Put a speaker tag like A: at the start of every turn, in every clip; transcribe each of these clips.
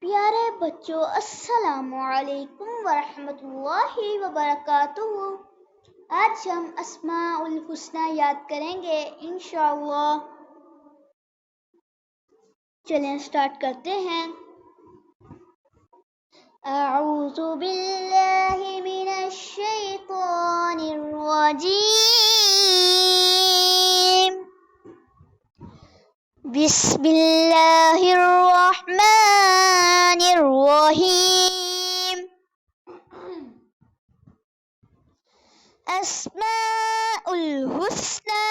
A: प्यारे बच्चों, अस्सलामु अलैकुम वरहमतुल्लाहि वबरकातुहू। आज हम अस्माउल हुस्ना याद करेंगे इंशाअल्लाह। चलें स्टार्ट करते हैं। अऊज़ु बिल्लाहि मिनश शैतानिर रजीम। बिस्मिल्लाहिर रहमानिर रहीम। अस्माउल हुस्ना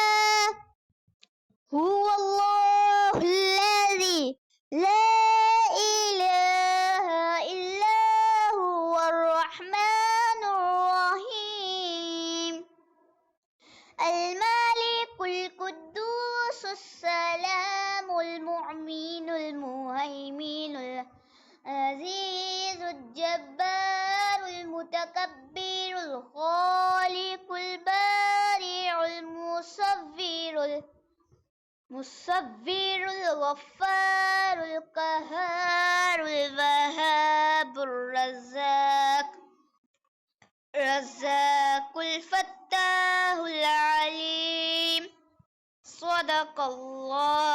A: हुवल्लाहुल्लज़ी ला इलाहा इल्ला हुवर रहमानुर रहीम। अल मालिकुल कुद्दूसुस सलामुल मुअमिनुल मुहैमिनुल अज़ीज़ुल जब्बारुल मुतकब्बिरुल खालिकुल बारिउल मुसव्विरुल गफ्फारुल क़हारुल वहाबुर रज़्ज़ाकुल फ़त्ताहुल अलीम। सदक़ल्लाहुल